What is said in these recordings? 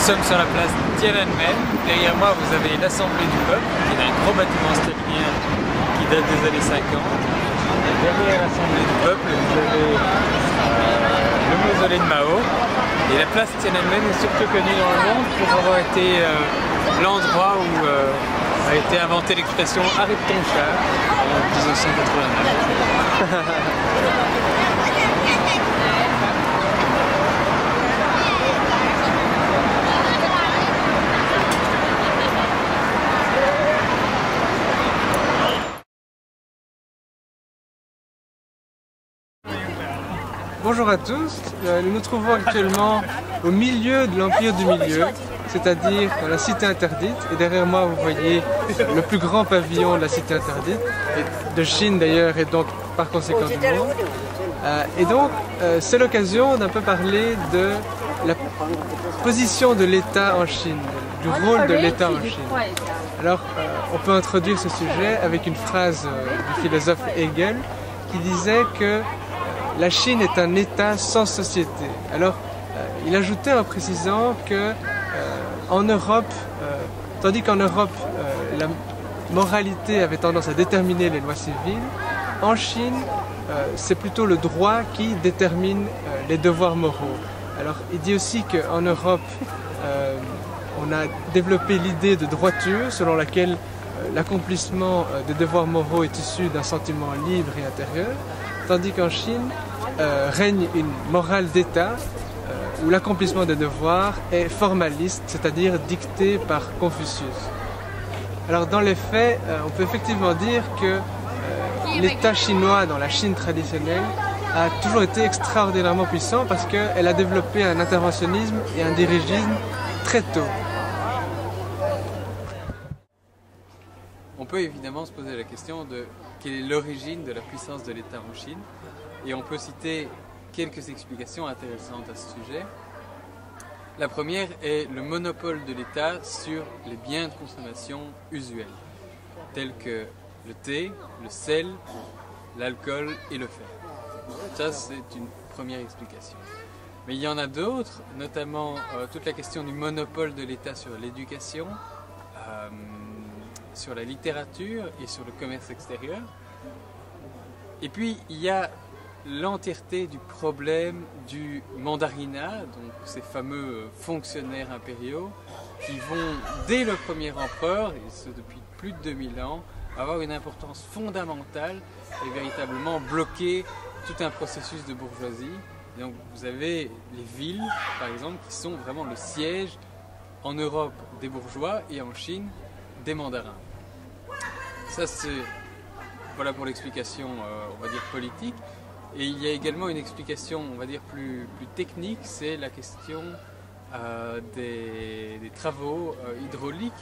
sommes sur la place Tiananmen. Derrière moi, vous avez l'Assemblée du peuple, qui est un gros bâtiment stalinien qui date des années 50. Et derrière l'Assemblée du peuple, vous avez le mausolée de Mao. Et la place Tiananmen est surtout connue dans le monde pour avoir été l'endroit où a été inventée l'expression « arrête ton char » en 1989. Bonjour à tous, nous nous trouvons actuellement au milieu de l'Empire du Milieu, c'est-à-dire dans la Cité Interdite. Et derrière moi, vous voyez le plus grand pavillon de la Cité Interdite, et de Chine d'ailleurs, et donc par conséquent du monde. Et donc, c'est l'occasion d'un peu parler de la position de l'État en Chine, du rôle de l'État en Chine. Alors, on peut introduire ce sujet avec une phrase du philosophe Hegel qui disait que la Chine est un État sans société. Alors, il ajoutait en précisant que en Europe, tandis qu'en Europe, la moralité avait tendance à déterminer les lois civiles, en Chine, c'est plutôt le droit qui détermine les devoirs moraux. Alors, il dit aussi qu'en Europe, on a développé l'idée de droiture selon laquelle l'accomplissement des devoirs moraux est issu d'un sentiment libre et intérieur, tandis qu'en Chine règne une morale d'État où l'accomplissement des devoirs est formaliste, c'est-à-dire dicté par Confucius. Alors dans les faits, on peut effectivement dire que l'État chinois dans la Chine traditionnelle a toujours été extraordinairement puissant parce qu'elle a développé un interventionnisme et un dirigisme très tôt. On peut évidemment se poser la question de quelle est l'origine de la puissance de l'État en Chine, et on peut citer quelques explications intéressantes à ce sujet. La première est le monopole de l'État sur les biens de consommation usuels, tels que le thé, le sel, l'alcool et le fer. Ça, c'est une première explication. Mais il y en a d'autres, notamment toute la question du monopole de l'État sur l'éducation, sur la littérature et sur le commerce extérieur. Et puis, il y a l'entièreté du problème du mandarinat, donc ces fameux fonctionnaires impériaux qui vont, dès le premier empereur, et ce depuis plus de 2000 ans, avoir une importance fondamentale et véritablement bloquer tout un processus de bourgeoisie. Et donc vous avez les villes, par exemple, qui sont vraiment le siège en Europe des bourgeois et en Chine des mandarins. Ça, c'est voilà pour l'explication, on va dire, politique. Et il y a également une explication, on va dire, plus technique, c'est la question des travaux hydrauliques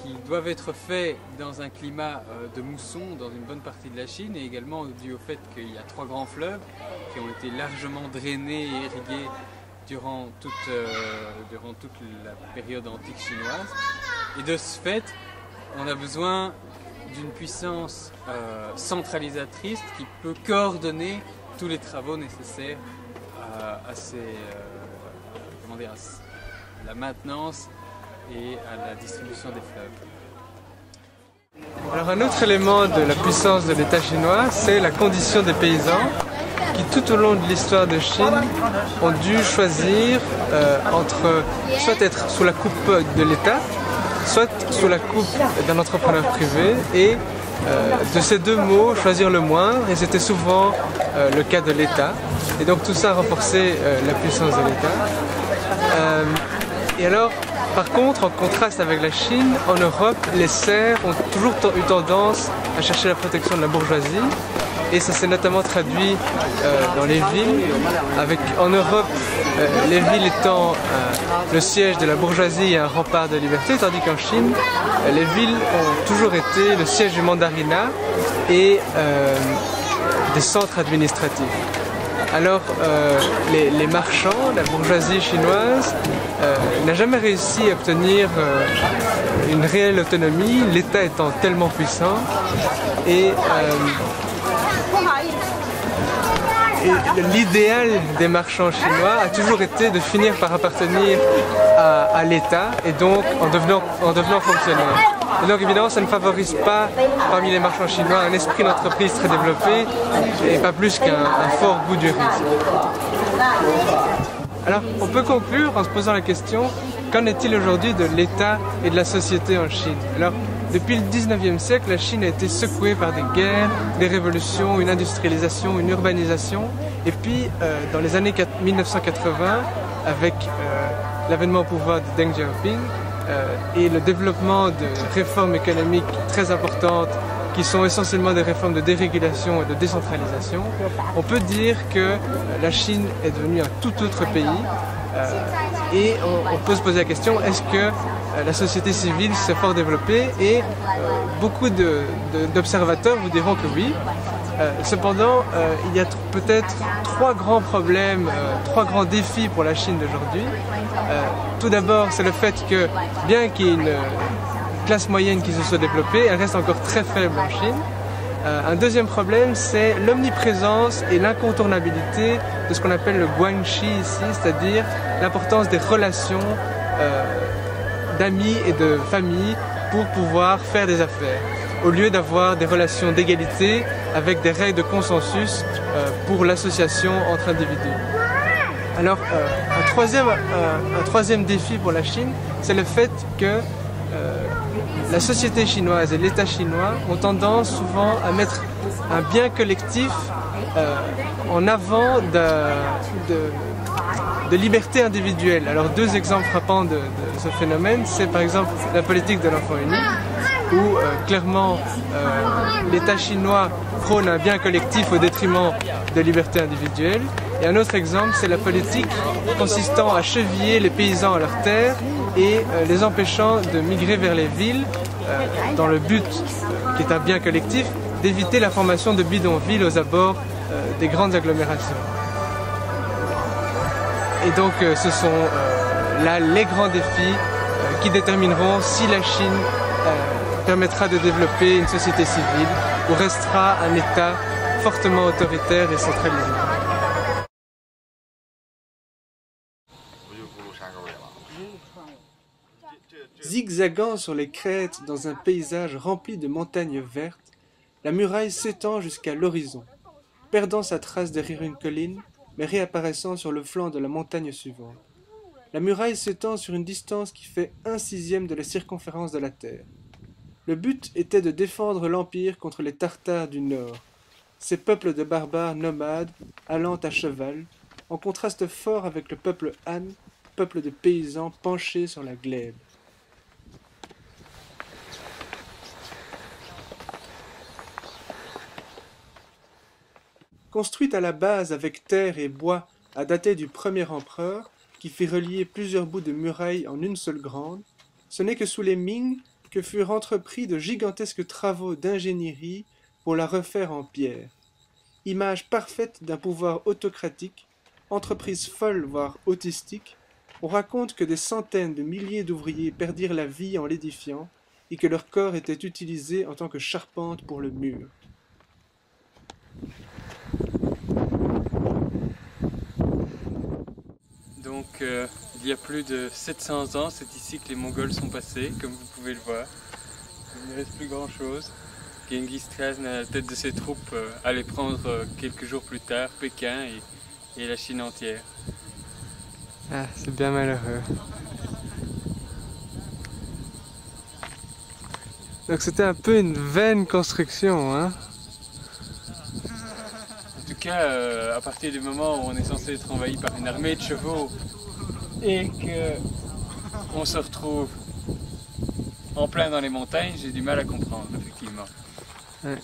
qui doivent être faits dans un climat de mousson dans une bonne partie de la Chine, et également dû au fait qu'il y a 3 grands fleuves qui ont été largement drainés et irrigués durant toute la période antique chinoise. Et de ce fait, on a besoin d'une puissance centralisatrice qui peut coordonner tous les travaux nécessaires à la maintenance et à la distribution des fleuves. Alors un autre élément de la puissance de l'État chinois, c'est la condition des paysans qui tout au long de l'histoire de Chine ont dû choisir entre soit être sous la coupe de l'État, soit sous la coupe d'un entrepreneur privé, et de ces deux mots, choisir le moindre, et c'était souvent le cas de l'État. Et donc tout ça a renforcé la puissance de l'État. Et alors, par contre, en contraste avec la Chine, en Europe, les serfs ont toujours eu tendance à chercher la protection de la bourgeoisie. Et ça s'est notamment traduit dans les villes, avec en Europe, les villes étant le siège de la bourgeoisie et un rempart de liberté, tandis qu'en Chine, les villes ont toujours été le siège du mandarinat et des centres administratifs. Alors, les marchands, la bourgeoisie chinoise, n'a jamais réussi à obtenir une réelle autonomie, l'État étant tellement puissant. Et l'idéal des marchands chinois a toujours été de finir par appartenir à l'État et donc en devenant fonctionnaire. Et donc évidemment ça ne favorise pas parmi les marchands chinois un esprit d'entreprise très développé et pas plus qu'un fort goût du risque. Alors on peut conclure en se posant la question, qu'en est-il aujourd'hui de l'État et de la société en Chine? Alors, depuis le 19e siècle, la Chine a été secouée par des guerres, des révolutions, une industrialisation, une urbanisation. Et puis, dans les années 1980, avec l'avènement au pouvoir de Deng Xiaoping et le développement de réformes économiques très importantes, qui sont essentiellement des réformes de dérégulation et de décentralisation, on peut dire que la Chine est devenue un tout autre pays. Et on peut se poser la question, est-ce que la société civile s'est fort développée? Et beaucoup d'observateurs vous diront que oui. Cependant, il y a peut-être trois grands problèmes, trois grands défis pour la Chine d'aujourd'hui. Tout d'abord, c'est le fait que, bien qu'il y ait une classe moyenne qui se soit développée, elle reste encore très faible en Chine. Un deuxième problème, c'est l'omniprésence et l'incontournabilité de ce qu'on appelle le guanxi ici, c'est-à-dire l'importance des relations d'amis et de famille pour pouvoir faire des affaires, au lieu d'avoir des relations d'égalité avec des règles de consensus pour l'association entre individus. Alors, un troisième défi pour la Chine, c'est le fait que la société chinoise et l'État chinois ont tendance souvent à mettre un bien collectif en avant de liberté individuelle. Alors deux exemples frappants de ce phénomène, c'est par exemple la politique de l'enfant unique, où clairement l'État chinois prône un bien collectif au détriment de liberté individuelle. Et un autre exemple, c'est la politique consistant à cheviller les paysans à leurs terres et les empêchant de migrer vers les villes dans le but, qui est un bien collectif, d'éviter la formation de bidonvilles aux abords des grandes agglomérations. Et donc ce sont là les grands défis qui détermineront si la Chine permettra de développer une société civile ou restera un État fortement autoritaire et centralisé. Zigzagant sur les crêtes dans un paysage rempli de montagnes vertes, la muraille s'étend jusqu'à l'horizon, perdant sa trace derrière une colline, mais réapparaissant sur le flanc de la montagne suivante. La muraille s'étend sur une distance qui fait 1/6 de la circonférence de la Terre. Le but était de défendre l'Empire contre les Tartares du Nord, ces peuples de barbares nomades allant à cheval, en contraste fort avec le peuple Han, peuple de paysans penchés sur la glèbe. Construite à la base avec terre et bois à dater du premier empereur, qui fit relier plusieurs bouts de muraille en une seule grande, ce n'est que sous les Ming que furent entrepris de gigantesques travaux d'ingénierie pour la refaire en pierre. Image parfaite d'un pouvoir autocratique, entreprise folle voire autistique, on raconte que des centaines de milliers d'ouvriers perdirent la vie en l'édifiant et que leur corps était utilisé en tant que charpente pour le mur. Donc il y a plus de 700 ans, c'est ici que les Mongols sont passés, comme vous pouvez le voir. Il ne reste plus grand chose. Genghis Khan, à la tête de ses troupes, allait prendre quelques jours plus tard Pékin et la Chine entière. Ah, c'est bien malheureux. Donc c'était un peu une vaine construction, hein? En tout cas, à partir du moment où on est censé être envahi par une armée de chevaux et qu'on se retrouve en plein dans les montagnes, j'ai du mal à comprendre, effectivement. Ouais.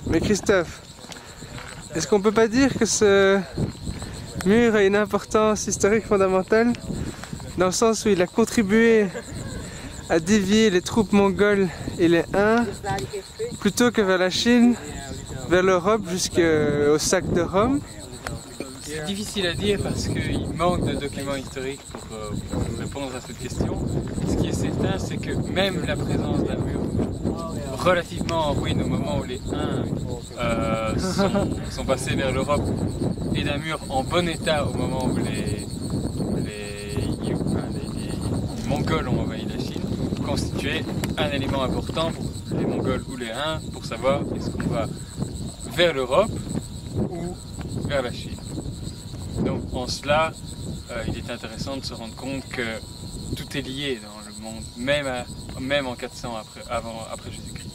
Mais Christophe, est-ce qu'on peut pas dire que ce mur a une importance historique fondamentale, dans le sens où il a contribué à dévier les troupes mongoles et les Huns plutôt que vers la Chine, vers l'Europe jusqu'au sac de Rome? C'est difficile à dire parce qu'il manque de documents historiques pour répondre à cette question. Ce qui est certain, c'est que même la présence d'un mur relativement en ruine au moment où les Huns sont passés vers l'Europe et d'un mur en bon état au moment où les Mongols ont envahi la Chine, constituait un élément important pour les Mongols ou les Huns pour savoir est-ce qu'on va vers l'Europe ou vers la Chine. Donc en cela, il est intéressant de se rendre compte que tout est lié dans le monde, même en 400 après Jésus-Christ.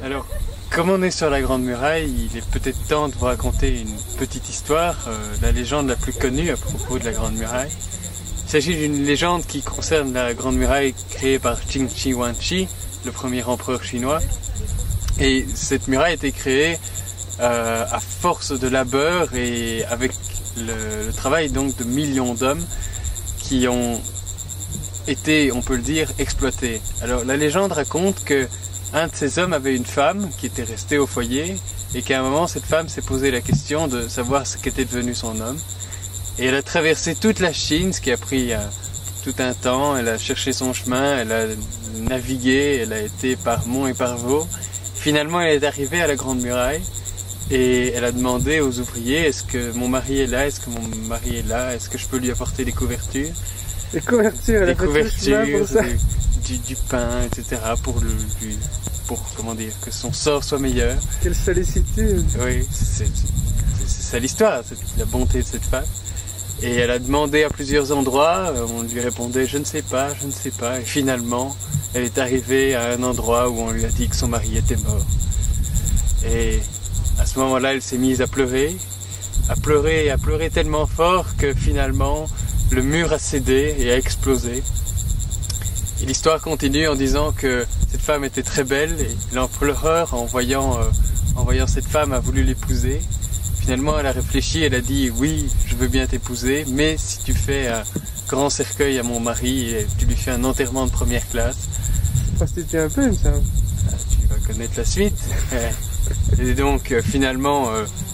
Alors, comme on est sur la Grande Muraille, il est peut-être temps de vous raconter une petite histoire, la légende la plus connue à propos de la Grande Muraille. Il s'agit d'une légende qui concerne la Grande Muraille créée par Qin Shi Huangdi, le premier empereur chinois. Et cette muraille a été créée à force de labeur et avec le travail donc de millions d'hommes qui ont été, on peut le dire, exploités. Alors la légende raconte que un de ces hommes avait une femme qui était restée au foyer et qu'à un moment cette femme s'est posé la question de savoir ce qu'était devenu son homme. Et elle a traversé toute la Chine, ce qui a pris tout un temps. Elle a cherché son chemin, elle a navigué, elle a été par monts et par vaux. Finalement elle est arrivée à la Grande Muraille et elle a demandé aux ouvriers est-ce que mon mari est là, est-ce que mon mari est là, est-ce que je peux lui apporter des couvertures. Des couvertures, elle a fait tout le chemin pour ça. Du pain, etc. pour comment dire, que son sort soit meilleur. Quelle sollicitude. Oui, c'est ça l'histoire, c'est la bonté de cette femme. Et elle a demandé à plusieurs endroits, on lui répondait je ne sais pas, et finalement elle est arrivée à un endroit où on lui a dit que son mari était mort. Et à ce moment-là, elle s'est mise à pleurer tellement fort que finalement le mur a cédé et a explosé. Et l'histoire continue en disant que cette femme était très belle et l'empereur, en voyant cette femme, a voulu l'épouser. Finalement, elle a réfléchi, elle a dit « Oui, je veux bien t'épouser, mais si tu fais un grand cercueil à mon mari et tu lui fais un enterrement de première classe... » Prostituée un peu, ça. Tu vas connaître la suite. Et donc, finalement,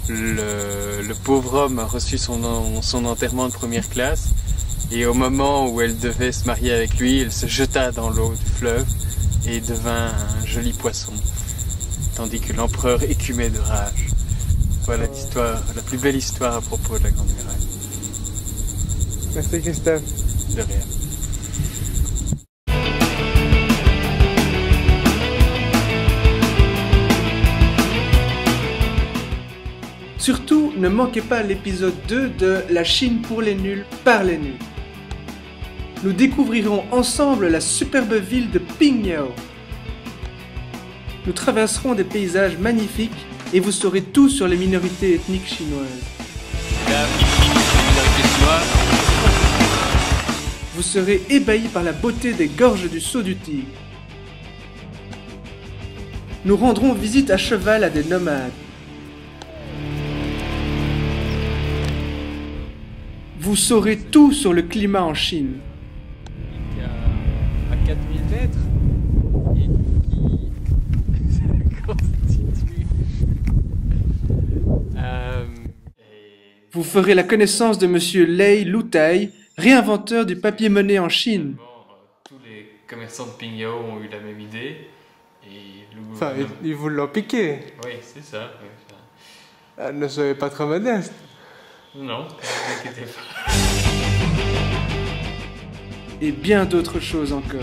le pauvre homme a reçu son enterrement de première classe. Et au moment où elle devait se marier avec lui, elle se jeta dans l'eau du fleuve et devint un joli poisson, tandis que l'empereur écumait de rage. Voilà l'histoire, la plus belle histoire à propos de la Grande Muraille. Merci Christophe. De rien. Surtout, ne manquez pas l'épisode 2 de La Chine pour les nuls, par les nuls. Nous découvrirons ensemble la superbe ville de Pingyao. Nous traverserons des paysages magnifiques et vous saurez tout sur les minorités ethniques chinoises. Vous serez ébahis par la beauté des gorges du Sceau du Tigre. Nous rendrons visite à cheval à des nomades. Vous saurez tout sur le climat en Chine. À 4000 mètres et qui constitue. Vous ferez la connaissance de Monsieur Lei Lutai, réinventeur du papier-monnaie en Chine. Tous les commerçants de Pingyao ont eu la même idée. Et Enfin, ils vous l'ont piqué. Oui, c'est ça. Ne soyez pas trop modeste. Non, ne vous inquiétez pas. Et bien d'autres choses encore.